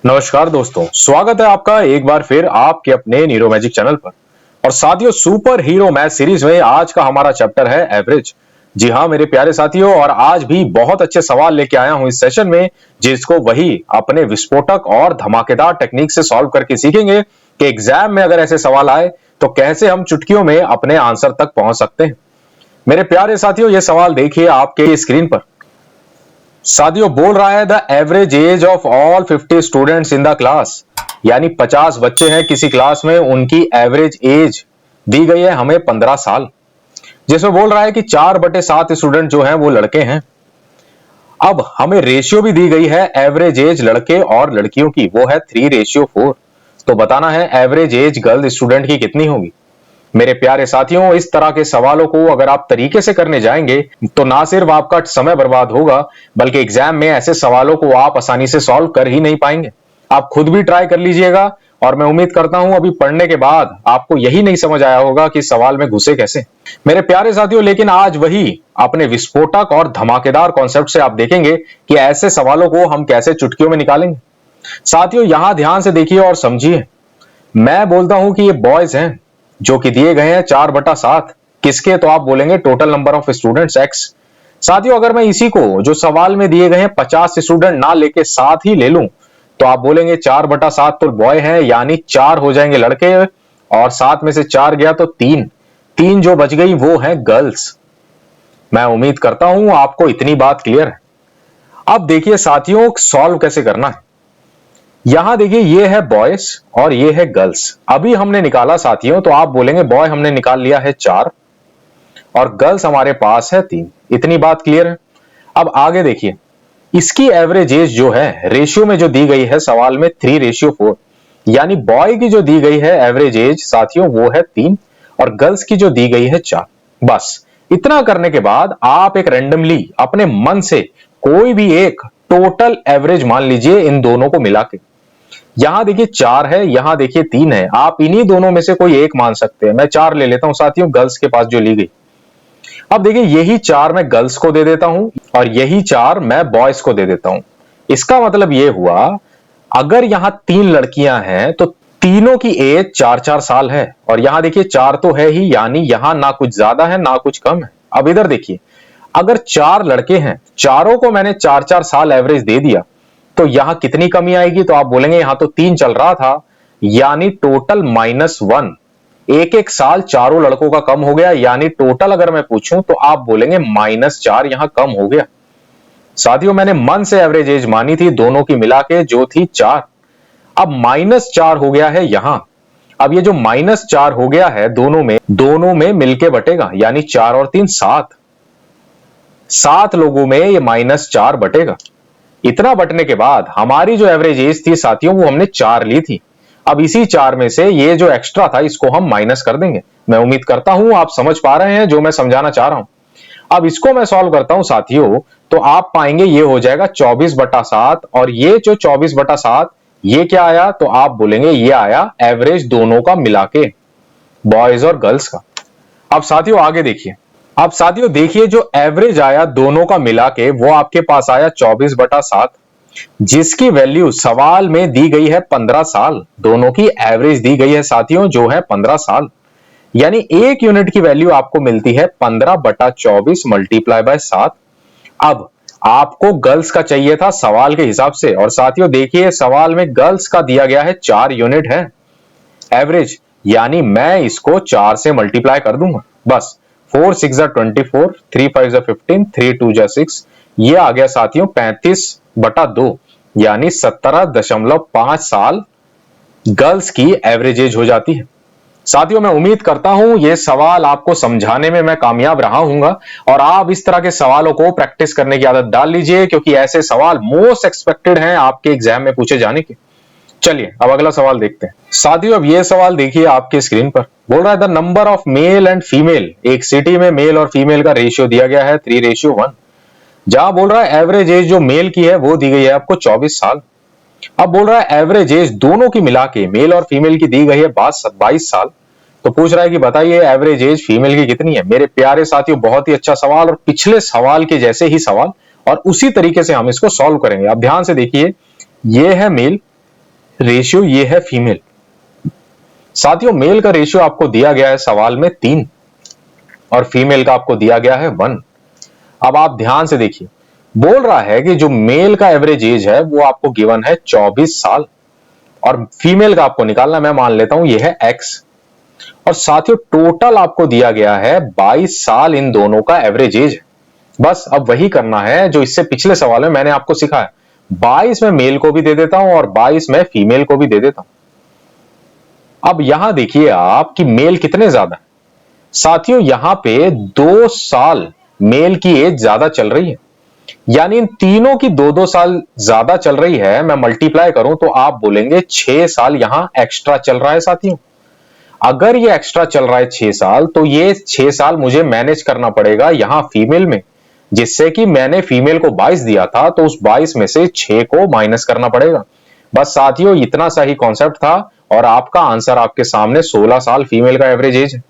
नमस्कार दोस्तों, स्वागत है आपका एक बार फिर आपके अपने न्यूरो मैजिक चैनल पर। और साथियों, सुपर हीरो मैथ सीरीज में आज का हमारा चैप्टर है एवरेज। जी हाँ मेरे प्यारे साथियों, और आज भी बहुत अच्छे सवाल लेके आया हूं इस सेशन में, जिसको वही अपने विस्फोटक और धमाकेदार टेक्निक से सॉल्व करके सीखेंगे कि एग्जाम में अगर ऐसे सवाल आए तो कैसे हम चुटकियों में अपने आंसर तक पहुंच सकते हैं। मेरे प्यारे साथियों, ये सवाल देखिए आपके स्क्रीन पर। साथियों बोल रहा है the average age of all 50 students in the class, यानी 50 बच्चे हैं किसी क्लास में, उनकी एवरेज एज दी गई है हमें 15 साल, जिसमें बोल रहा है कि 4/7 स्टूडेंट जो हैं वो लड़के हैं। अब हमें रेशियो भी दी गई है एवरेज एज लड़के और लड़कियों की, वो है 3:4। तो बताना है एवरेज एज गर्ल स्टूडेंट की कितनी होगी। मेरे प्यारे साथियों, इस तरह के सवालों को अगर आप तरीके से करने जाएंगे तो ना सिर्फ आपका समय बर्बाद होगा, बल्कि एग्जाम में ऐसे सवालों को आप आसानी से सॉल्व कर ही नहीं पाएंगे। आप खुद भी ट्राई कर लीजिएगा, और मैं उम्मीद करता हूं अभी पढ़ने के बाद आपको यही नहीं समझ आया होगा कि सवाल में घुसे कैसे। मेरे प्यारे साथियों, लेकिन आज वही अपने विस्फोटक और धमाकेदार कॉन्सेप्ट से आप देखेंगे कि ऐसे सवालों को हम कैसे चुटकियों में निकालेंगे। साथियों यहां ध्यान से देखिए और समझिए। मैं बोलता हूं कि ये बॉयज हैं जो कि दिए गए हैं 4/7 किसके, तो आप बोलेंगे total number of students x। साथियों अगर मैं इसी को जो सवाल में दिए गए हैं 50 स्टूडेंट ना लेके 7 ही ले लूं तो आप बोलेंगे 4/7 तो बॉय है, यानी 4 हो जाएंगे लड़के, और 7 में से 4 गया तो 3 जो बच गई वो है गर्ल्स। मैं उम्मीद करता हूं आपको इतनी बात क्लियर है। अब देखिए साथियों सॉल्व कैसे करना है। यहां देखिए ये है बॉयज और ये है गर्ल्स। अभी हमने निकाला साथियों, तो आप बोलेंगे बॉय हमने निकाल लिया है 4 और गर्ल्स हमारे पास है 3। इतनी बात क्लियर है। अब आगे देखिए, इसकी एवरेज एज जो है रेशियो में जो दी गई है सवाल में 3:4, यानी बॉय की जो दी गई है एवरेज एज साथियों वो है 3 और गर्ल्स की जो दी गई है 4। बस इतना करने के बाद आप एक रैंडमली अपने मन से कोई भी एक टोटल एवरेज मान लीजिए इन दोनों को मिला के। यहां देखिए 4 है, यहां देखिए 3 है, आप इन्हीं दोनों में से कोई एक मान सकते हैं। मैं 4 ले लेता हूं साथियों, गर्ल्स के पास जो ली गई। अब देखिए यही 4 मैं गर्ल्स को दे देता हूं और यही 4 मैं बॉयज को दे देता हूं। इसका मतलब यह हुआ अगर यहां 3 लड़कियां हैं तो तीनों की एज 4-4 साल है, और यहां देखिए 4 तो है ही, यानी यहां ना कुछ ज्यादा है ना कुछ कम है। अब इधर देखिए, अगर 4 लड़के हैं, चारों को मैंने 4-4 साल एवरेज दे दिया, तो यहां कितनी कमी आएगी, तो आप बोलेंगे यहां तो 3 चल रहा था, यानी टोटल -1। एक एक साल चारों लड़कों का कम हो गया, यानी टोटल अगर मैं पूछूं तो आप बोलेंगे -4 यहां कम हो गया। साथियों मैंने मन से एवरेज एज मानी थी दोनों की मिला के जो थी 4, अब -4 हो गया है यहां। अब ये जो -4 हो गया है दोनों में मिलके बटेगा, यानी 4 और 3 7 लोगों में ये -4 बटेगा। इतना बटने के बाद हमारी जो एवरेज एज थी साथियों वो हमने 4 ली थी। अब इसी 4 में से ये जो एक्स्ट्रा था इसको हम माइनस कर देंगे। मैं उम्मीद करता हूं आप समझ पा रहे हैं जो मैं समझाना चाह रहा हूं। अब इसको मैं सॉल्व करता हूं साथियों, तो आप पाएंगे ये हो जाएगा 24/7, और ये जो 24/7 ये क्या आया, तो आप बोलेंगे ये आया एवरेज दोनों का मिला के, बॉयज और गर्ल्स का। अब साथियों आगे देखिए, अब साथियों देखिए जो एवरेज आया दोनों का मिला के वो आपके पास आया 24/7, जिसकी वैल्यू सवाल में दी गई है 15 साल। दोनों की एवरेज दी गई है साथियों जो है 15 साल, यानी एक यूनिट की वैल्यू आपको मिलती है 15/24 मल्टीप्लाई बाय 7। अब आपको गर्ल्स का चाहिए था सवाल के हिसाब से, और साथियों देखिए सवाल में गर्ल्स का दिया गया है 4 यूनिट है एवरेज, यानी मैं इसको 4 से मल्टीप्लाई कर दूंगा। बस 4 6 24, 3 5 15, 3 2 6, ये आ गया साथियों 35/2, यानी 17.5 साल गर्ल्स की एवरेज एज हो जाती है। साथियों मैं उम्मीद करता हूं ये सवाल आपको समझाने में मैं कामयाब रहा हूंगा, और आप इस तरह के सवालों को प्रैक्टिस करने की आदत डाल लीजिए, क्योंकि ऐसे सवाल मोस्ट एक्सपेक्टेड हैं आपके एग्जाम में पूछे जाने के। चलिए अब अगला सवाल देखते हैं। साथियों अब ये सवाल देखिए आपके स्क्रीन पर, बोल रहा है the number of male and female, एक सिटी में मेल और फीमेल का रेशियो दिया गया है 3:1। जहां बोल रहा है एवरेज एज जो मेल की है वो दी गई है आपको 24 साल। अब बोल रहा है एवरेज एज दोनों की मिला के मेल और फीमेल की दी गई है 22 साल। तो पूछ रहा है कि बताइए एवरेज एज फीमेल की कितनी है। मेरे प्यारे साथियों बहुत ही अच्छा सवाल, और पिछले सवाल के जैसे ही सवाल, और उसी तरीके से हम इसको सॉल्व करेंगे। अब ध्यान से देखिए, ये है मेल रेशियो ये है फीमेल। साथियों मेल का रेशियो आपको दिया गया है सवाल में 3 और फीमेल का आपको दिया गया है 1। अब आप ध्यान से देखिए, बोल रहा है कि जो मेल का एवरेज एज है वो आपको गिवन है 24 साल और फीमेल का आपको निकालना, मैं मान लेता हूं ये है x। और साथियों टोटल आपको दिया गया है 22 साल, इन दोनों का एवरेज एज है। बस अब वही करना है जो इससे पिछले सवाल में मैंने आपको सिखाया। 22 में मेल को भी दे देता हूं और 22 में फीमेल को भी दे देता हूं। अब यहां देखिए आप कि मेल कितने ज्यादा है। साथियों यहां पे 2 साल मेल की एज ज्यादा चल रही है, यानी इन तीनों की 2-2 साल ज्यादा चल रही है। मैं मल्टीप्लाई करूं तो आप बोलेंगे 6 साल यहां एक्स्ट्रा चल रहा है। साथियों अगर ये एक्स्ट्रा चल रहा है 6 साल, तो ये 6 साल मुझे मैनेज करना पड़ेगा यहां फीमेल में, जिससे कि मैंने फीमेल को 22 दिया था तो उस 22 में से 6 को माइनस करना पड़ेगा। बस साथियों इतना सा ही कॉन्सेप्ट था और आपका आंसर आपके सामने 16 साल फीमेल का एवरेज एज है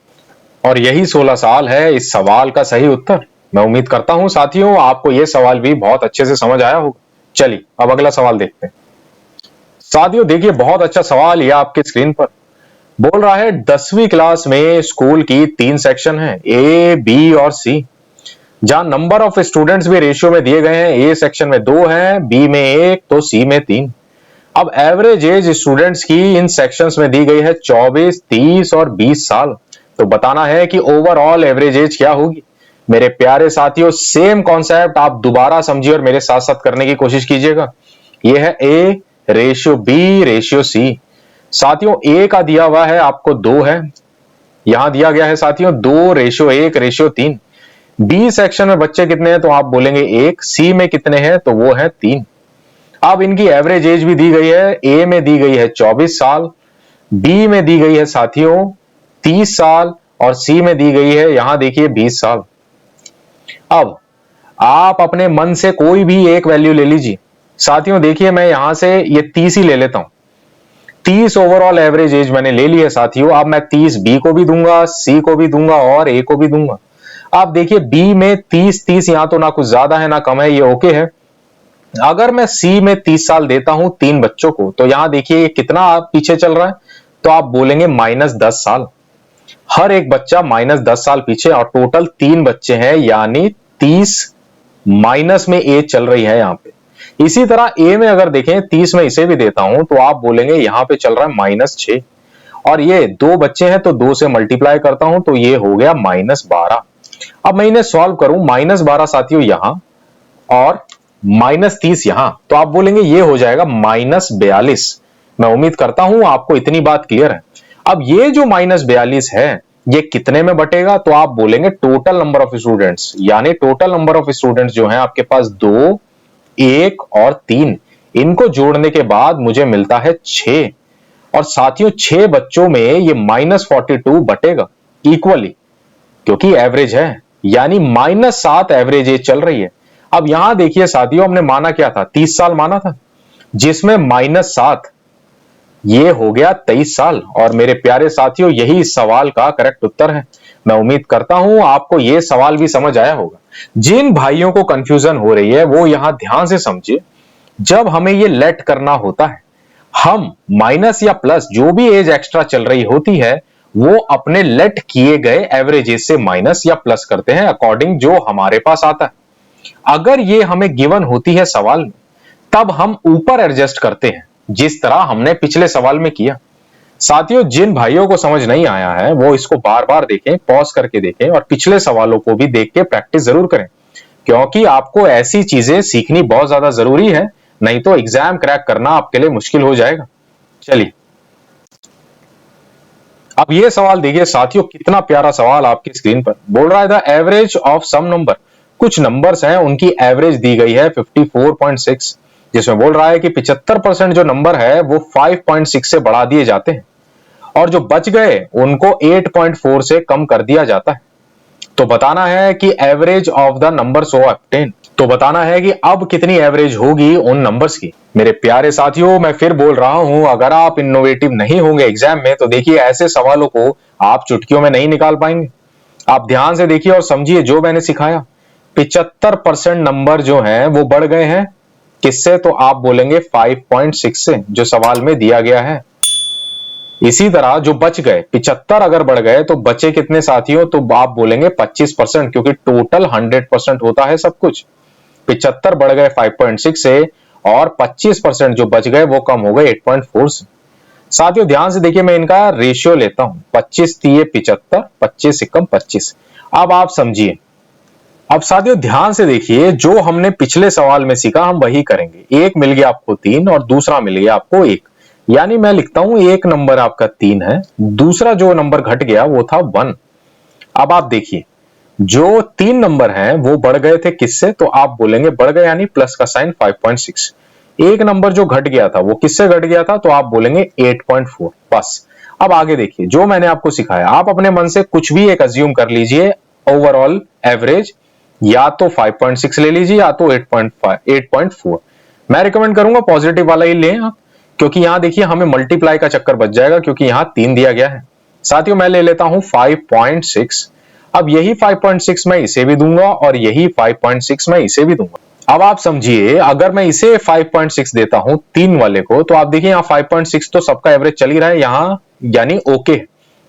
और यही 16 साल है इस सवाल का सही उत्तर। मैं उम्मीद करता हूं साथियों आपको यह सवाल भी बहुत अच्छे से समझ आया होगा। चलिए अब अगला सवाल देखते हैं। साथियों देखिए बहुत अच्छा सवाल यह आपके स्क्रीन पर बोल रहा है 10वीं क्लास में स्कूल की 3 सेक्शन है, ए बी और सी, जहां नंबर ऑफ स्टूडेंट्स भी रेशियो में दिए गए हैं। ए सेक्शन में 2 है, बी में 1 तो सी में 3। अब एवरेज एज स्टूडेंट्स की इन सेक्शंस में दी गई है 24, 30 और 20 साल। तो बताना है कि ओवरऑल एवरेज एज क्या होगी। मेरे प्यारे साथियों सेम कॉन्सेप्ट आप दोबारा समझिए और मेरे साथ साथ करने की कोशिश कीजिएगा। यह है A ratio B ratio C. साथियों ए का दिया हुआ है आपको 2 है, यहां दिया गया है साथियों 2 रेशियो 1 रेशियो 3। बी सेक्शन में बच्चे कितने हैं तो आप बोलेंगे 1, सी में कितने हैं तो वो है 3। अब इनकी एवरेज एज भी दी गई है, ए में दी गई है 24 साल, बी में दी गई है साथियों 30 साल और सी में दी गई है यहां देखिए 20 साल। अब आप अपने मन से कोई भी एक वैल्यू ले लीजिए। साथियों देखिए मैं यहां से ये 30 ही ले लेता हूं। 30 ओवरऑल एवरेज एज मैंने ले ली है साथियों। अब मैं 30 बी को भी दूंगा, सी को भी दूंगा और ए को भी दूंगा। आप देखिए बी में 30 यहां तो ना कुछ ज्यादा है ना कम है, ये ओके है। अगर मैं सी में 30 साल देता हूं 3 बच्चों को तो यहां देखिए ये कितना पीछे चल रहा है तो आप बोलेंगे -10 साल। हर एक बच्चा -10 साल पीछे और टोटल 3 बच्चे हैं, यानी 30 माइनस में एज चल रही है यहां पे। इसी तरह ए में अगर देखें 30 में इसे भी देता हूं तो आप बोलेंगे यहां पे चल रहा है -6 और ये 2 बच्चे हैं तो 2 से मल्टीप्लाई करता हूं तो ये हो गया -12। अब मैं इन्हें सॉल्व करूं -12 साथियों यहां और -30 यहां तो आप बोलेंगे ये हो जाएगा -42। मैं उम्मीद करता हूं आपको इतनी बात क्लियर है। अब ये जो -42 है ये कितने में बटेगा तो आप बोलेंगे टोटल नंबर ऑफ स्टूडेंट्स, यानी टोटल नंबर ऑफ स्टूडेंट्स जो है आपके पास 2, 1 और 3, इनको जोड़ने के बाद मुझे मिलता है 6 और साथियों 6 बच्चों में ये -42 बटेगा इक्वली, क्योंकि एवरेज है, यानी -7 एवरेज एज चल रही है। अब यहां देखिए साथियों हमने माना क्या था, 30 साल माना था, जिसमें -7 ये हो गया 23 साल। और मेरे प्यारे साथियों यही इस सवाल का करेक्ट उत्तर है। मैं उम्मीद करता हूं आपको यह सवाल भी समझ आया होगा। जिन भाइयों को कंफ्यूजन हो रही है वो यहां ध्यान से समझिए। जब हमें ये लेट करना होता है, हम माइनस या प्लस जो भी एज एक्स्ट्रा चल रही होती है वो अपने लेट किए गए एवरेजेस से माइनस या प्लस करते हैं अकॉर्डिंग जो हमारे पास आता है। अगर ये हमें गिवन होती है सवाल में तब हम ऊपर एडजस्ट करते हैं, जिस तरह हमने पिछले सवाल में किया। साथियों जिन भाइयों को समझ नहीं आया है वो इसको बार बार देखें, पॉज करके देखें और पिछले सवालों को भी देख के प्रैक्टिस जरूर करें, क्योंकि आपको ऐसी चीजें सीखनी बहुत ज्यादा जरूरी है, नहीं तो एग्जाम क्रैक करना आपके लिए मुश्किल हो जाएगा। चलिए अब ये सवाल देखिए साथियों, कितना प्यारा सवाल आपकी स्क्रीन पर बोल रहा है the average of some number. कुछ नंबर्स हैं उनकी एवरेज दी गई है 54.6, जिसमें बोल रहा है कि 75% जो नंबर है वो 5.6 से बढ़ा दिए जाते हैं और जो बच गए उनको 8.4 से कम कर दिया जाता है। तो बताना है कि average of the number so obtain. तो बताना है कि अब कितनी एवरेज होगी उन नंबर्स की। मेरे प्यारे साथियों मैं फिर बोल रहा हूं, अगर आप इनोवेटिव नहीं होंगे एग्जाम में तो देखिए ऐसे सवालों को आप चुटकियों में नहीं निकाल पाएंगे। आप ध्यान से देखिए और समझिए जो मैंने सिखाया। 75% नंबर जो है वो बढ़ गए हैं किससे? तो आप बोलेंगे 5.6 से, जो सवाल में दिया गया है। इसी तरह जो बच गए 75 अगर बढ़ गए तो बचे कितने साथियों? तो आप बोलेंगे 25%, क्योंकि टोटल 100% होता है सब कुछ। 75 बढ़ गए 5.6 से और 25% जो बच गए वो कम हो गए 8.4 से। साथियों ध्यान से देखिए, मैं इनका रेशियो लेता हूं, 25 तिये 75, 25 एकम 25। अब आप समझिए। अब साथियों ध्यान से देखिए, जो हमने पिछले सवाल में सीखा हम वही करेंगे। एक मिल गया आपको 3 और दूसरा मिल गया आपको 1, यानी मैं लिखता हूं एक नंबर आपका 3 है, दूसरा जो नंबर घट गया वो था 1। अब आप देखिए, जो 3 नंबर हैं वो बढ़ गए थे किससे? तो आप बोलेंगे बढ़ गए यानी प्लस का साइन 5.6। एक नंबर जो घट गया था वो किससे घट गया था? तो आप बोलेंगे 8.4। बस। अब आगे देखिए, जो मैंने आपको सिखाया आप अपने मन से कुछ भी एक अज्यूम कर लीजिए, ओवरऑल एवरेज या तो 5.6 ले लीजिए या तो 8.5 8.4। मैं रिकमेंड करूंगा पॉजिटिव वाला ही लें आप, क्योंकि यहां देखिए हमें मल्टीप्लाई का चक्कर बच जाएगा, क्योंकि यहां 3 दिया गया है। साथियों मैं ले लेता हूं 5.6। अब यही 5.6 मैं इसे भी दूंगा और यही 5.6 मैं इसे भी दूंगा। अब आप समझिए, अगर मैं इसे 5.6 देता हूं 3 वाले को, तो आप देखिए यहां 5.6 तो सबका एवरेज चल ही रहा है यहां, यानी ओके।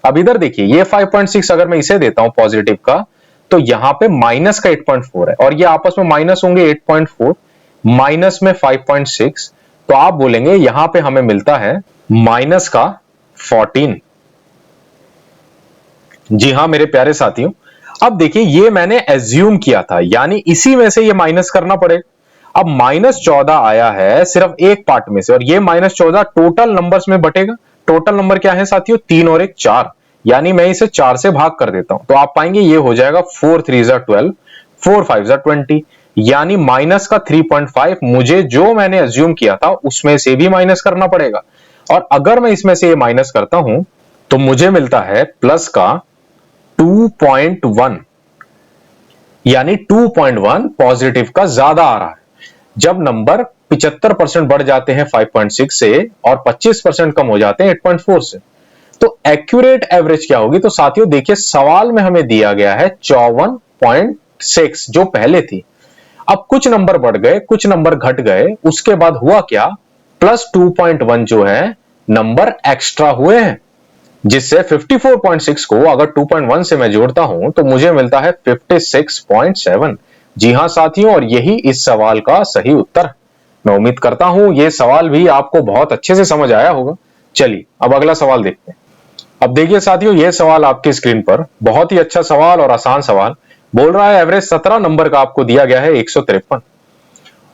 अब इधर देखिए, ये 5.6 अगर मैं इसे देता हूं पॉजिटिव का, तो यहां पे माइनस का 8.4 है और ये आपस में माइनस होंगे 8.4 माइनस में 5.6, तो आप बोलेंगे यहां पे हमें मिलता है माइनस का 14। जी हां मेरे प्यारे साथियों, अब देखिए ये मैंने एज्यूम किया था, यानी इसी में से ये माइनस करना पड़ेगा। अब -14 आया है सिर्फ एक पार्ट में से, और ये -14 टोटल नंबर्स में बटेगा। टोटल नंबर क्या है साथियों? 3 और 1 4, यानी मैं इसे 4 से भाग कर देता हूं, तो आप पाएंगे ये हो जाएगा 4 3 12, 4 5 20, यानी माइनस का 3.5 मुझे जो मैंने एज्यूम किया था उसमें से भी माइनस करना पड़ेगा। और अगर मैं इसमें से ये माइनस करता हूं तो मुझे मिलता है प्लस का 2.1, यानी 2.1 पॉजिटिव का ज्यादा आ रहा है। जब नंबर 75% बढ़ जाते हैं 5.6 से और 25% कम हो जाते हैं 8.4 से, तो एक्यूरेट एवरेज क्या होगी? तो साथियों देखिए, सवाल में हमें दिया गया है 54.6 जो पहले थी। अब कुछ नंबर बढ़ गए, कुछ नंबर घट गए, उसके बाद हुआ क्या? प्लस 2.1 जो है नंबर एक्स्ट्रा हुए हैं, जिससे 54.6 को अगर 2.1 से मैं जोड़ता हूं तो मुझे मिलता है 56.7। जी हां साथियों, और यही इस सवाल का सही उत्तर। मैं उम्मीद करता हूं ये सवाल भी आपको बहुत अच्छे से समझ आया होगा। चलिए अब अगला सवाल देखते हैं। अब देखिए साथियों, यह सवाल आपकी स्क्रीन पर बहुत ही अच्छा सवाल और आसान सवाल बोल रहा है, एवरेज 17 नंबर का आपको दिया गया है 153,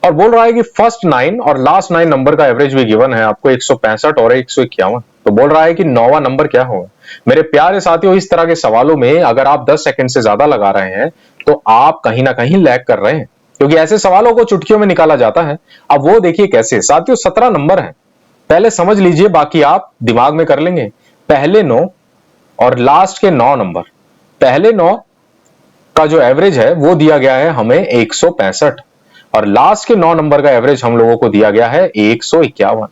और बोल रहा है कि फर्स्ट 9 और लास्ट 9 नंबर का एवरेज भी गिवन है आपको 165 और 151। तो बोल रहा है कि 9वां नंबर क्या होगा। मेरे प्यारे साथियों, इस तरह के सवालों में अगर आप 10 सेकंड से ज्यादा लगा रहे हैं तो आप कहीं ना कहीं लैग कर रहे हैं, क्योंकि ऐसे सवालों को चुटकियों में निकाला जाता है। अब वो देखिए कैसे। साथियों 17 नंबर है, पहले समझ लीजिए, बाकी आप दिमाग में कर लेंगे। पहले 9 और लास्ट के 9 नंबर, पहले 9 का जो एवरेज है वो दिया गया है हमें 165 और लास्ट के 9 नंबर का एवरेज हम लोगों को दिया गया है 151,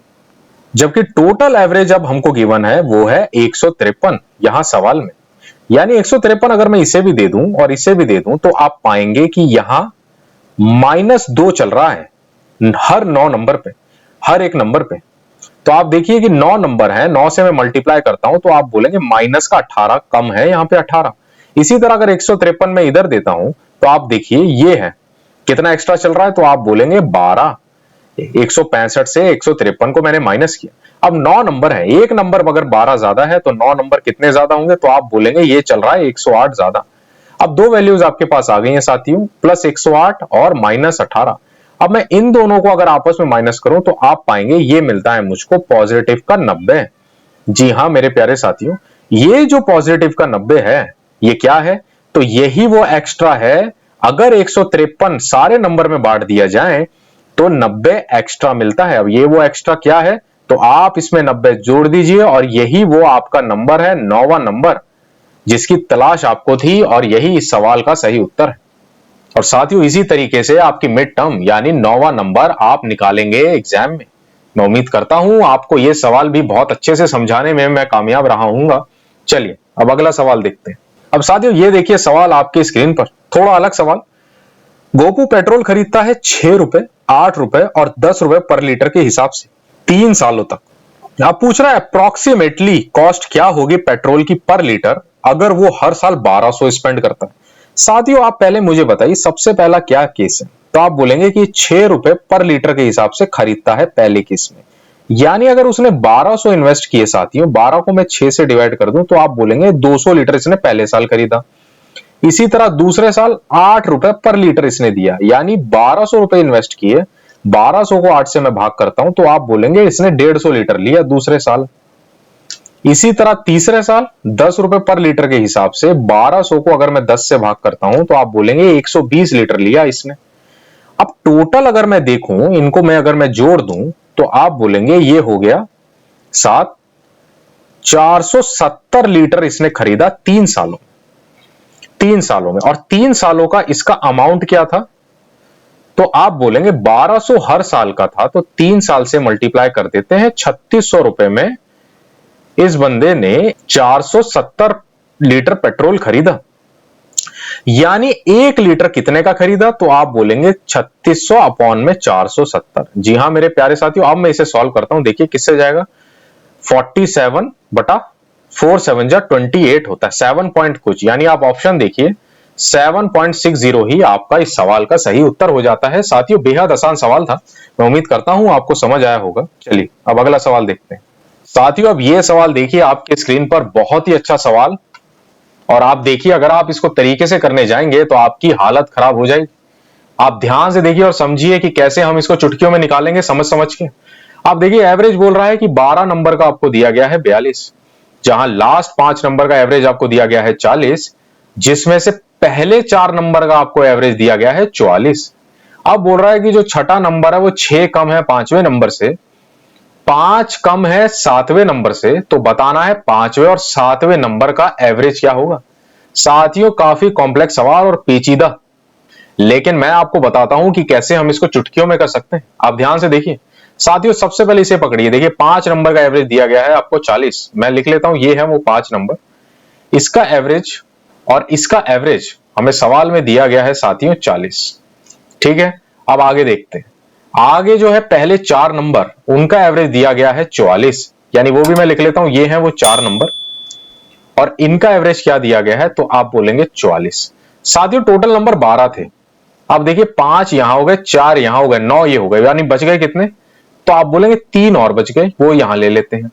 जबकि टोटल एवरेज अब हमको गिवन है वो है 153 यहां सवाल में। यानी 153 अगर मैं इसे भी दे दूं और इसे भी दे दूं तो आप पाएंगे कि यहां -2 चल रहा है हर 9 नंबर पे, हर एक नंबर पे। तो आप देखिए कि 9 नंबर है, 9 से मैं मल्टीप्लाई करता हूं तो आप बोलेंगे माइनस का 18 कम है यहां पे 18। इसी तरह अगर 153 में इधर देता हूं तो आप देखिए ये है कितना एक्स्ट्रा चल रहा है, तो आप बोलेंगे 12। 165 से 153 को मैंने माइनस किया। अब 9 नंबर है, एक नंबर अगर 12 ज्यादा है तो 9 नंबर कितने ज्यादा होंगे? तो आप बोलेंगे ये चल रहा है 108 ज्यादा। अब दो वैल्यूज आपके पास आ गई हैं साथियों, प्लस 108 और -18। अब मैं इन दोनों को अगर आपस में माइनस करूं तो आप पाएंगे ये मिलता है मुझको पॉजिटिव का 90। जी हां मेरे प्यारे साथियों, ये जो पॉजिटिव का 90 है ये क्या है? तो यही वो एक्स्ट्रा है। अगर 153 सारे नंबर में बांट दिया जाए तो 90 एक्स्ट्रा मिलता है। अब ये वो एक्स्ट्रा क्या है? तो आप इसमें 90 जोड़ दीजिए और यही वो आपका नंबर है, 9वां नंबर, जिसकी तलाश आपको थी, और यही इस सवाल का सही उत्तर है। और साथियों इसी तरीके से आपकी मिड टर्म यानी 9वां नंबर आप निकालेंगे एग्जाम में। मैं उम्मीद करता हूं आपको यह सवाल भी बहुत अच्छे से समझाने में मैं कामयाब रहा हूंगा। चलिए अब अगला सवाल देखते हैं। अब साथियों ये देखिए सवाल आपकी स्क्रीन पर, थोड़ा अलग सवाल। गोपू पेट्रोल खरीदता है 6 रुपए, ₹8 और ₹10 पर लीटर के हिसाब से 3 सालों तक। अब पूछ रहा है अप्रोक्सीमेटली कॉस्ट क्या होगी पेट्रोल की पर लीटर अगर वो हर साल 1200 स्पेंड करता है। साथियों आप पहले मुझे बताइए सबसे पहला क्या केस है। तो आप बोलेंगे कि ₹6 पर लीटर के हिसाब से खरीदता है पहले केस में, यानी अगर उसने 1200 इन्वेस्ट किए साथियों, 12 को मैं 6 से डिवाइड कर दूं तो आप बोलेंगे 200 लीटर इसने पहले साल खरीदा। इसी तरह दूसरे साल ₹8 पर लीटर इसने दिया, यानी ₹1200 इन्वेस्ट किए, 1200 को 8 से मैं भाग करता हूं तो आप बोलेंगे इसने 150 लीटर लिया दूसरे साल। इसी तरह तीसरे साल ₹10 पर लीटर के हिसाब से 1200 को अगर मैं 10 से भाग करता हूं तो आप बोलेंगे 120 लीटर लिया इसने। अब टोटल अगर मैं देखूं, इनको अगर मैं जोड़ दूं तो आप बोलेंगे ये हो गया 7, 470 लीटर इसने खरीदा 3 सालों में। और 3 सालों का इसका अमाउंट क्या था, तो आप बोलेंगे 1200 हर साल का था, तो 3 साल से मल्टीप्लाई कर देते हैं, ₹3600 में इस बंदे ने 470 लीटर पेट्रोल खरीदा। यानी 1 लीटर कितने का खरीदा, तो आप बोलेंगे 3600 अपॉन में 470। जी हां मेरे प्यारे साथियों, अब मैं इसे सॉल्व करता हूं। देखिए किससे जाएगा, 47 बटा 4 7 जा 28 होता है, 7 पॉइंट कुछ, यानी आप ऑप्शन देखिए 7.60 ही आपका इस सवाल का सही उत्तर हो जाता है। साथियों बेहद आसान सवाल था, मैं उम्मीद करता हूं आपको समझ आया होगा। चलिए अब अगला सवाल देखते हैं। साथियों अब ये सवाल देखिए आपके स्क्रीन पर, बहुत ही अच्छा सवाल, और आप देखिए अगर आप इसको तरीके से करने जाएंगे तो आपकी हालत खराब हो जाएगी। आप ध्यान से देखिए और समझिए कि कैसे हम इसको चुटकियों में निकालेंगे समझ के। आप देखिए एवरेज बोल रहा है कि 12 नंबर का आपको दिया गया है 42, जहां लास्ट 5 नंबर का एवरेज आपको दिया गया है 40, जिसमें से पहले 4 नंबर का आपको एवरेज दिया गया है 44। अब बोल रहा है कि जो छठा नंबर है वो 6 कम है 5वें नंबर से, 5 कम है 7वें नंबर से, तो बताना है 5वें और 7वें नंबर का एवरेज क्या होगा। साथियों काफी कॉम्प्लेक्स सवाल और पेचीदा, लेकिन मैं आपको बताता हूं कि कैसे हम इसको चुटकियों में कर सकते हैं। आप ध्यान से देखिए साथियों, सबसे पहले इसे पकड़िए। देखिए 5 नंबर का एवरेज दिया गया है आपको 40, मैं लिख लेता हूं ये है वो 5 नंबर, इसका एवरेज और इसका एवरेज हमें सवाल में दिया गया है साथियों 40। ठीक है, अब आगे देखते हैं। आगे जो है पहले 4 नंबर उनका एवरेज दिया गया है 44, यानी वो भी मैं लिख लेता हूं ये है वो 4 नंबर, और इनका एवरेज क्या दिया गया है, तो आप बोलेंगे 44। साथियों टोटल नंबर 12 थे। अब देखिए 5 यहां हो गए, 4 यहां हो गए, 9 ये हो गए, यानी बच गए कितने, तो आप बोलेंगे 3 और बच गए, वो यहां ले लेते हैं।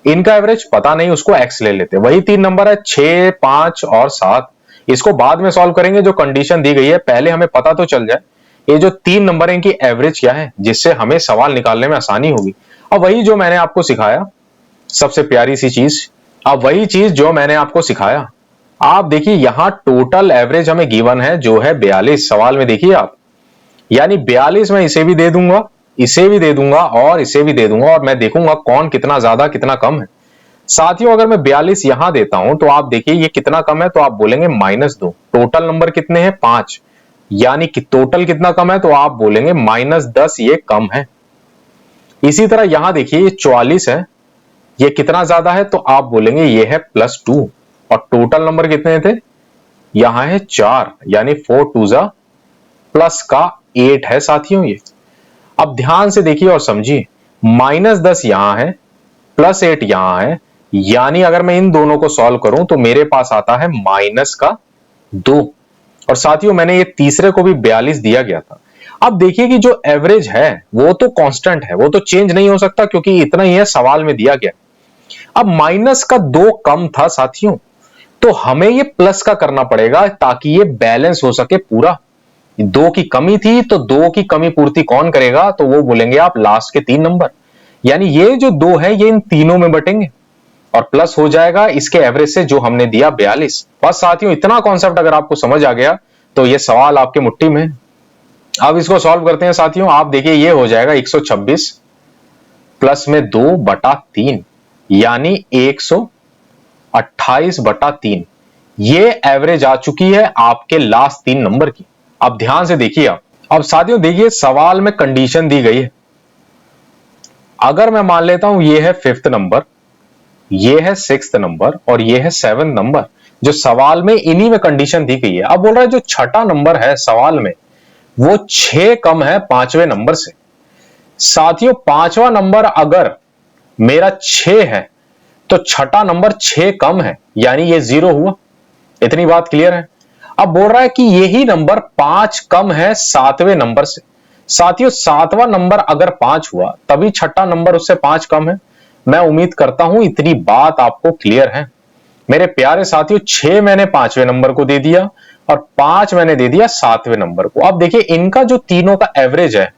इनका एवरेज पता नहीं, उसको एक्स ले लेते हैं। वही 3 नंबर है 6, 5 और 7। इसको बाद में सॉल्व करेंगे, जो कंडीशन दी गई है पहले हमें पता तो चल जाए ये जो 3 नंबर है इनकी एवरेज क्या है, जिससे हमें सवाल निकालने में आसानी होगी। अब वही जो मैंने आपको सिखाया, सबसे प्यारी सी चीज, अब वही चीज जो मैंने आपको सिखाया। आप देखिए यहां टोटल एवरेज हमें गिवन है जो है 42 सवाल में, देखिए आप, यानी 42 में इसे भी दे दूंगा, इसे भी दे दूंगा और इसे भी दे दूंगा, और मैं देखूंगा कौन कितना ज्यादा कितना कम है। साथियों अगर मैं 42 यहां देता हूं तो आप देखिए ये कितना कम है, तो आप बोलेंगे -2। टोटल नंबर कितने हैं 5, यानी कि टोटल कितना कम है, तो आप बोलेंगे -10 ये कम है। इसी तरह यहां देखिए ये 44 है, ये कितना ज्यादा है, तो आप बोलेंगे ये है +2, और टोटल नंबर कितने थे, यहां है 4, यानी 4 2 जा प्लस का 8 है साथियों ये। अब ध्यान से देखिए और समझिए, -10 यहां है, +8 यहां है, यानी अगर मैं इन दोनों को सॉल्व करूं तो मेरे पास आता है -2। और साथियों मैंने ये तीसरे को भी 42 दिया गया था। अब देखिए कि जो एवरेज है वो तो कांस्टेंट है, वो तो चेंज नहीं हो सकता, क्योंकि इतना ही है सवाल में दिया गया। अब -2 कम था साथियों, तो हमें ये प्लस का करना पड़ेगा ताकि ये बैलेंस हो सके पूरा। 2 की कमी थी, तो 2 की कमी पूर्ति कौन करेगा, तो वो बोलेंगे आप लास्ट के 3 नंबर, यानी ये जो 2 है ये इन तीनों में बटेंगे और प्लस हो जाएगा इसके एवरेज से जो हमने दिया 42। बस साथियों इतना कॉन्सेप्ट अगर आपको समझ आ गया तो ये सवाल आपके मुट्ठी में। अब इसको सॉल्व करते हैं साथियों। आप देखिए ये हो जाएगा 126 प्लस में 2/3, यानी 128/3। ये एवरेज आ चुकी है आपके लास्ट 3 नंबर की। अब ध्यान से देखिए आप, अब साथियों देखिए सवाल में कंडीशन दी गई है। अगर मैं मान लेता हूं ये है 5th नंबर, ये है 6th नंबर और ये है 7th नंबर, जो सवाल में इन्हीं में कंडीशन दी गई है। अब बोल रहा है जो छठा नंबर है सवाल में, वो 6 कम है 5वें नंबर से। साथियों, 5वां नंबर अगर मेरा 6 है तो छठा नंबर 6 कम है, यानी ये 0 हुआ। इतनी बात क्लियर है। अब बोल रहा है कि यही नंबर 5 कम है 7वें नंबर से। साथियों, 7वां नंबर अगर 5 हुआ तभी छठा नंबर उससे 5 कम है। मैं उम्मीद करता हूं इतनी बात आपको क्लियर है। मेरे प्यारे साथियों, 6 मैंने 5वें नंबर को दे दिया और 5 मैंने दे दिया 7वें नंबर को। अब देखिए, इनका जो तीनों का एवरेज है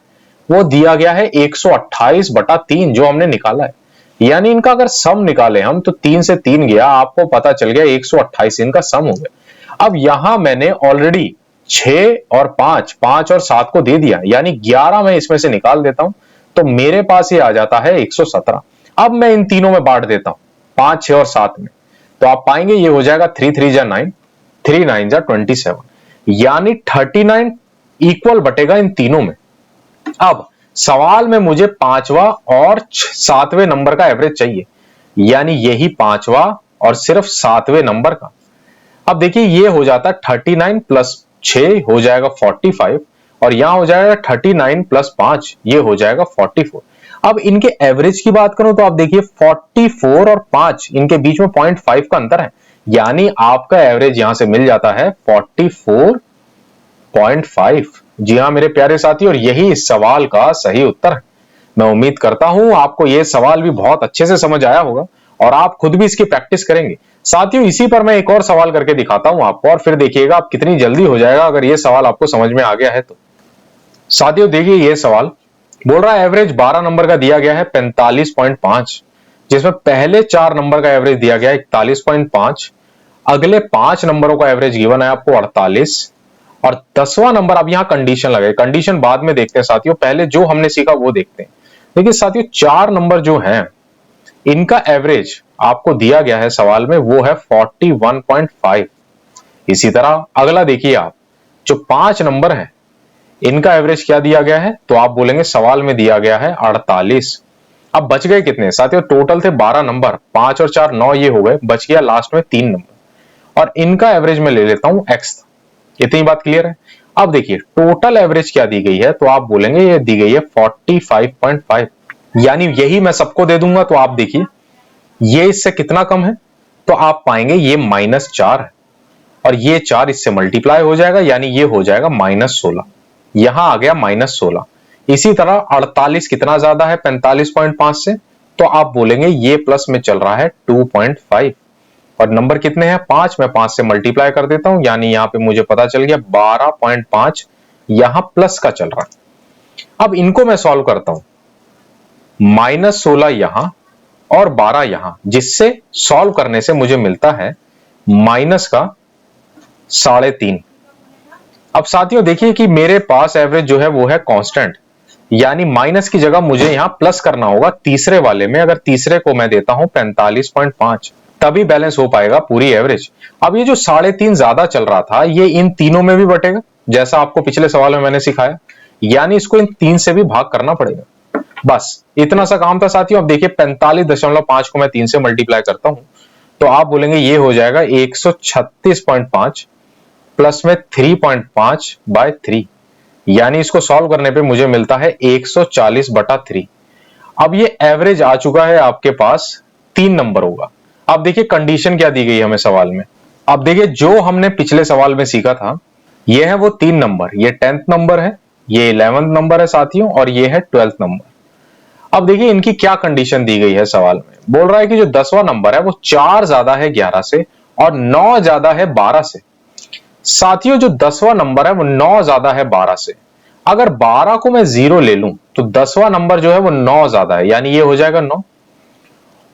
वो दिया गया है 128/3, जो हमने निकाला है। यानी इनका अगर सम निकाले हम तो 3 से 3 गया, आपको पता चल गया 128 इनका सम हो गया। अब यहां मैंने ऑलरेडी 6 और 5, 5 और 7 को दे दिया, यानी 11 मैं इसमें से निकाल देता हूं तो मेरे पास ये आ जाता है 117। अब मैं इन तीनों में बांट देता हूं, 5, 6 और 7 में, तो आप पाएंगे ये हो जाएगा 3 3 जा 9, 3 9 जा 27, यानी 39 इक्वल बटेगा इन तीनों में। अब सवाल में मुझे 5वां और 7वें नंबर का एवरेज चाहिए, यानी यही 5वां और सिर्फ 7वें नंबर का। अब देखिए, ये हो जाता है 39 प्लस 6 हो जाएगा 45, और यहां हो जाएगा 39 प्लस 5, ये हो जाएगा 44। अब इनके एवरेज की बात करूं तो आप देखिए 44 और 5 इनके बीच में 0.5 का अंतर है, यानी आपका एवरेज यहां से मिल जाता है 44.5। जी हां मेरे प्यारे साथी, और यही इस सवाल का सही उत्तर है। मैं उम्मीद करता हूं आपको यह सवाल भी बहुत अच्छे से समझ आया होगा और आप खुद भी इसकी प्रैक्टिस करेंगे। साथियों, इसी पर मैं एक और सवाल करके दिखाता हूं आपको, और फिर देखिएगा आप कितनी जल्दी हो जाएगा अगर यह सवाल आपको समझ में आ गया है तो। साथियों, देखिए यह सवाल बोल रहा है एवरेज 12 नंबर का दिया गया है 45.5, जिसमें पहले 4 नंबर का एवरेज दिया गया है 41.5, अगले 5 नंबरों का एवरेज गिवन है आपको 48, और 10वां नंबर। अब यहां कंडीशन लगे, कंडीशन बाद में देखते हैं साथियों, पहले जो हमने सीखा वो देखते हैं। देखिए साथियों, 4 नंबर जो हैं इनका एवरेज आपको दिया गया है सवाल में, वो है 41.5। इसी तरह अगला देखिए आप, जो 5 नंबर है इनका एवरेज क्या दिया गया है, तो आप बोलेंगे सवाल में दिया गया है 48। अब बच गए कितने साथियों, टोटल थे 12 नंबर, 5 और 4 9 ये हो गए, बच गया लास्ट में 3 नंबर, और इनका एवरेज में ले लेता हूं x। इतनी बात क्लियर है। अब देखिए टोटल एवरेज क्या दी गई है, तो आप बोलेंगे ये दी गई है 45.5, यानी यही मैं सबको दे दूंगा। तो आप देखिए ये इससे कितना कम है, तो आप पाएंगे ये -4 है, और ये 4 इससे मल्टीप्लाई हो जाएगा, यानी ये हो जाएगा -16। यहां आ गया -16। इसी तरह 48 कितना ज्यादा है 45.5 से, तो आप बोलेंगे ये प्लस में चल रहा है 2.5, और नंबर कितने हैं 5, मैं 5 से मल्टीप्लाई कर देता हूं, यानी यहां पे मुझे पता चल गया 12.5 यहां प्लस का चल रहा है। अब इनको मैं सॉल्व करता हूं, -16 यहां और 12 यहां, जिससे सॉल्व करने से मुझे मिलता है माइनस का 3.5। अब साथियों देखिए कि मेरे पास एवरेज जो है वो है कांस्टेंट, यानी माइनस की जगह मुझे यहां प्लस करना होगा तीसरे वाले में। अगर तीसरे को मैं देता हूं 45.5, तभी बैलेंस हो पाएगा पूरी एवरेज। अब ये जो 3.5 ज्यादा चल रहा था, ये इन तीनों में भी बटेगा, जैसा आपको पिछले सवाल में मैंने सिखाया, यानी इसको इन 3 से भी भाग करना पड़ेगा। बस इतना सा काम था साथियों। अब देखिए 45.5 को मैं 3 से मल्टीप्लाई करता हूं, तो आप बोलेंगे ये हो जाएगा 136.5 प्लस में 3.5/3, यानी इसको सॉल्व करने पे मुझे मिलता है 140/3। अब ये एवरेज आ चुका है आपके पास 3 नंबर होगा। अब देखिए कंडीशन क्या दी गई है हमें सवाल में। अब देखिए जो हमने पिछले सवाल में सीखा था, ये है वो 3 नंबर, ये 10th नंबर है, ये 11th नंबर है साथियों, और ये है 12th नंबर। अब देखिए इनकी क्या कंडीशन दी गई है सवाल में। बोल रहा है कि जो 10वां नंबर है वो 4 ज्यादा है 11 से और 9 ज्यादा है 12 से। साथियों जो 10वां नंबर है वो 9 ज्यादा है 12 से। अगर 12 को मैं 0 ले लूं तो 10वां नंबर जो है वो 9 ज्यादा है, यानी ये हो जाएगा 9,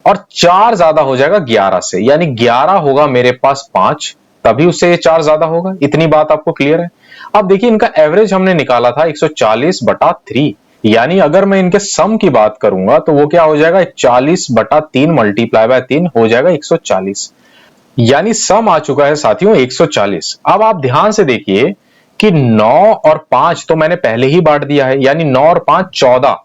और 4 ज्यादा हो जाएगा 11 से, यानी 11 होगा मेरे पास 5, तभी उससे ये 4 ज्यादा होगा। इतनी बात आपको क्लियर है। अब देखिए इनका एवरेज हमने निकाला था 140/3, यानी अगर मैं इनके सम की बात करूंगा तो वो क्या हो जाएगा 40/3 मल्टीप्लाई बाय 3 हो जाएगा 140, यानी सम आ चुका है साथियों 140। अब आप ध्यान से देखिए कि 9 और 5 तो मैंने पहले ही बांट दिया है, यानी 9 और 5 14।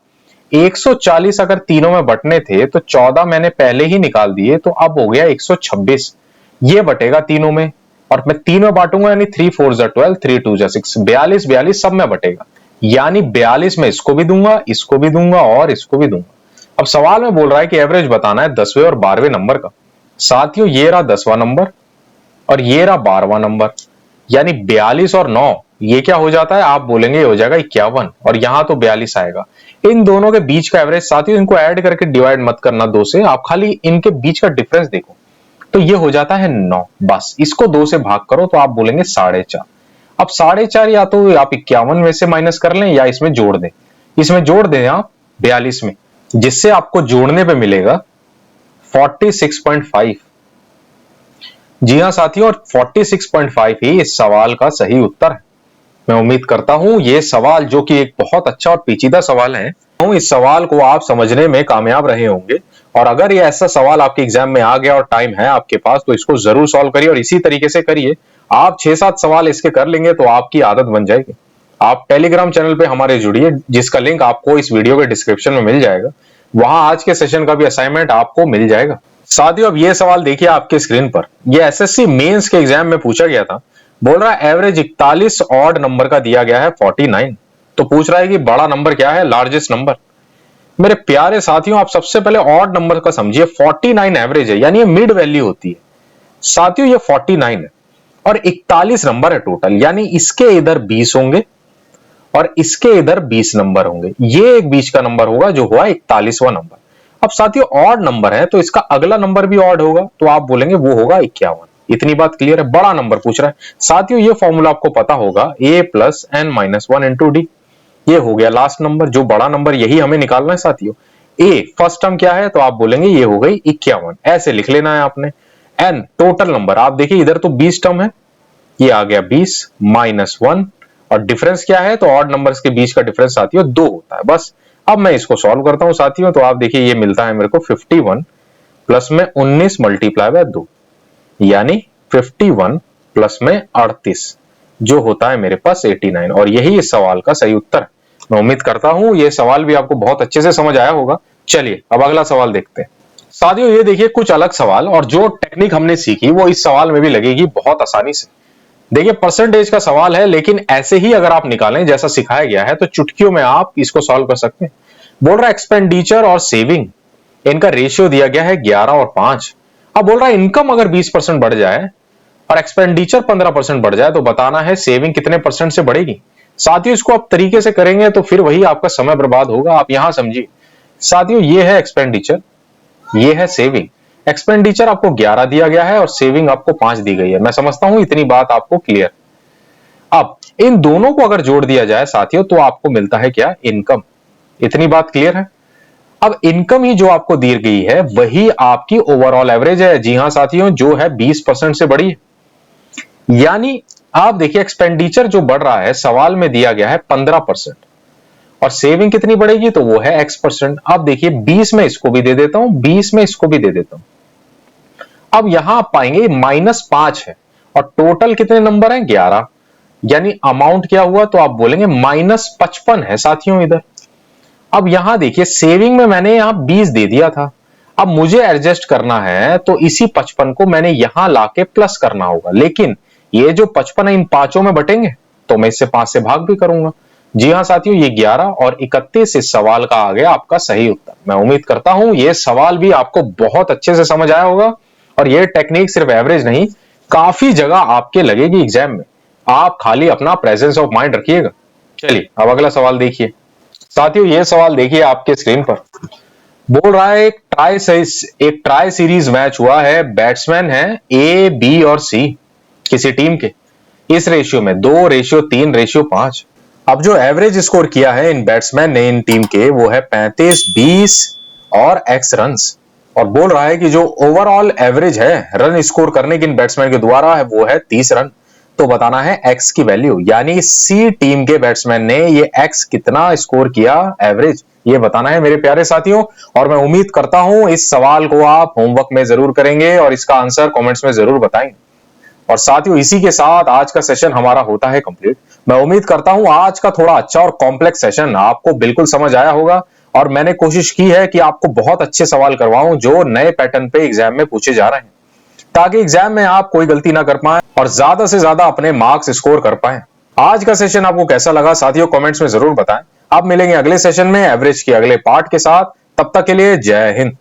140 अगर तीनों में बटने थे तो 14 मैंने पहले ही निकाल दिए, तो अब हो गया 126, ये बटेगा तीनों में, और मैं 3 में बांटूंगा यानी 3 4 जा 12, 3 2 जा 6, 42 42 सब में बटेगा, यानी 42 में इसको भी दूंगा, इसको भी दूंगा और इसको भी दूंगा। अब सवाल में बोल रहा है कि एवरेज बताना है 10वें और 12वें नंबर का। साथियों ये रहा 10वां नंबर और ये रहा 12वां नंबर, यानी 42 और 9 ये क्या हो जाता है, आप बोलेंगे ये हो जाएगा 51 और यहां तो 42 आएगा। इन दोनों के बीच का एवरेज साथियों, इनको ऐड करके डिवाइड मत करना 2 से, आप खाली इनके बीच का डिफरेंस देखो, तो ये हो जाता है 9। बस इसको 2 से भाग करो तो आप बोलेंगे 4.5। अब 4.5 या तो आप 51 में से माइनस कर लें या इसमें जोड़ दें, इसमें जोड़ दें आप 42 में, जिससे आपको जोड़ने पे मिलेगा 46.5। जी हां साथियों, और 46.5 ही इस सवाल का सही उत्तर है। मैं उम्मीद करता हूं ये सवाल, जो कि एक बहुत अच्छा और पेचीदा सवाल है, इस सवाल को आप समझने में कामयाब रहे होंगे। और अगर ये ऐसा सवाल आपके एग्जाम में आ गया और टाइम है आपके पास, तो इसको जरूर सॉल्व करिए और इसी तरीके से करिए। आप 6-7 सवाल इसके कर लेंगे तो आपकी आदत बन जाएगी। आप टेलीग्राम चैनल पे हमारे जुड़िए, जिसका लिंक आपको इस वीडियो के डिस्क्रिप्शन में मिल जाएगा। वहां आज के सेशन का भी असाइनमेंट आपको मिल जाएगा। साथियों अब ये सवाल देखिए आपके स्क्रीन पर, ये एसएससी मेंस के एग्जाम में पूछा गया था। बोल रहा है एवरेज 41 ऑड नंबर का दिया गया है 49, तो पूछ रहा है कि बड़ा नंबर क्या है, लार्जेस्ट नंबर। मेरे प्यारे साथियों आप सबसे पहले ऑड नंबर का समझिए, 49 एवरेज है, यानी ये मिड वैल्यू होती है। साथियों ये 49 है और 41 नंबर है टोटल, यानी इसके इधर 20 होंगे और इसके इधर 20 नंबर होंगे, ये एक बीच का नंबर होगा जो हुआ 41वां नंबर। अब साथियों ऑड नंबर है तो इसका अगला नंबर भी ऑड होगा, तो आप बोलेंगे वो होगा 51। इतनी बात क्लियर है। बड़ा नंबर पूछ रहा है साथियों, ये फॉर्मूला आपको पता होगा, a plus n minus 1 into D. ये हो गया लास्ट नंबर, जो बड़ा नंबर यही हमें निकालना है साथियों। a फर्स्ट टर्म क्या है, तो आप बोलेंगे ये हो गई 51, ऐसे लिख लेना है आपने। n टोटल नंबर, आप देखिए इधर तो 20 टर्म है, ये आ गया 20 माइनस 1, और डिफरेंस क्या है, तो ऑड नंबर्स के बीच का डिफरेंस साथियों 2 होता है। बस अब मैं इसको सॉल्व करता हूं साथियों, तो आप देखिए ये मिलता है मेरे को 51 प्लस में 19 मल्टीप्लाई बाय 2, यानी 51 प्लस में 38, जो होता है मेरे पास 89, और यही इस सवाल का सही उत्तर है। मैं उम्मीद करता हूं ये सवाल भी आपको बहुत अच्छे से समझ आया होगा। चलिए अब अगला सवाल देखते हैं। साथियों ये देखिए कुछ अलग सवाल, और जो टेक्निक हमने सीखी वो इस सवाल में भी लगेगी बहुत आसानी से। देखिए परसेंटेज का सवाल है, लेकिन ऐसे ही अगर आप निकालें जैसा सिखाया गया है तो चुटकियों में आप इसको सॉल्व कर सकते हैं। बोल रहा है एक्सपेंडिचर और सेविंग, इनका रेशियो दिया गया है 11 और 5। अब बोल रहा है इनकम अगर 20% बढ़ जाए और एक्सपेंडिचर 15% बढ़ जाए तो बताना है सेविंग कितने परसेंट से बढ़ेगी। साथियों इसको आप तरीके से करेंगे तो फिर वही आपका समय बर्बाद होगा। आप यहां समझिए साथियों, ये है एक्सपेंडिचर, ये है सेविंग। एक्सपेंडिचर आपको 11 दिया गया है और सेविंग आपको 5 दी गई है। मैं समझता हूं इतनी बात आपको क्लियर। अब इन दोनों को अगर जोड़ दिया जाए साथियों तो आपको मिलता है क्या, इनकम। इतनी बात क्लियर है। अब इनकम ही जो आपको दी गई है वही आपकी ओवरऑल एवरेज है। जी हां साथियों, जो है 20% से बढ़ी है। यानी आप देखिए एक्सपेंडिचर जो बढ़ रहा है सवाल में दिया गया है 15%, और सेविंग कितनी बढ़ेगी, तो वो है x%। अब देखिए 20 में इसको भी दे देता हूं, 20 में इसको भी दे देता हूं। अब यहां आप पाएंगे -5 है और टोटल कितने नंबर हैं, 11, यानी अमाउंट क्या हुआ, तो आप बोलेंगे -55 है साथियों इधर। अब यहां देखिए सेविंग में मैंने यहां 20 दे दिया था, अब मुझे एडजस्ट करना है तो इसी 55 को मैंने यहां लाके प्लस करना होगा, लेकिन ये जो 55 है इन पांचों में बटेंगे तो मैं इससे 5 से भाग भी करूंगा। जी हां साथियों, ये 11 और 31 इस सवाल का आ गया आपका सही उत्तर। मैं उम्मीद करता हूं ये सवाल भी आपको बहुत अच्छे से समझ आया होगा, और ये टेक्निक सिर्फ एवरेज नहीं, काफी जगह आपके लगेगी एग्जाम में। आप खाली अपना प्रेजेंस ऑफ माइंड रखिएगा। चलिए अब अगला सवाल देखिए। साथियों ये सवाल देखिए आपके स्क्रीन पर, बोल रहा है एक ट्राई सीरीज मैच हुआ है, बैट्समैन है ए बी और सी किसी टीम के, इस रेशियो में 2:3:5। अब जो एवरेज स्कोर किया है इन बैट्समैन ने इन टीम के वो है 35, 20 और x रन्स, और बोल रहा है कि जो ओवरऑल एवरेज है रन स्कोर करने की इन बैट्समैन के द्वारा है वो है 30 रन। तो बताना है x की वैल्यू, यानी सी टीम के बैट्समैन ने ये x कितना स्कोर किया एवरेज, ये बताना है मेरे प्यारे साथियों। और मैं उम्मीद करता हूं इस सवाल को आप होमवर्क में जरूर करेंगे और इसका आंसर कमेंट्स में जरूर बताएंगे। और साथियों इसी के साथ आज का सेशन हमारा होता है कंप्लीट। मैं उम्मीद करता हूं आज का थोड़ा अच्छा और कॉम्प्लेक्स सेशन आपको बिल्कुल समझ आया होगा, और मैंने कोशिश की है कि आपको बहुत अच्छे सवाल करवाऊं जो नए पैटर्न पे एग्जाम में पूछे जा रहे हैं। ताकि एग्जाम में आप कोई गलती ना कर पाएं और ज्यादा से ज्यादा अपने मार्क्स स्कोर कर पाएं। आज का सेशन आपको कैसा लगा साथियों, कमेंट्स में जरूर बताएं। आप मिलेंगे अगले सेशन में एवरेज के अगले पार्ट के साथ। तब तक के लिए जय हिंद।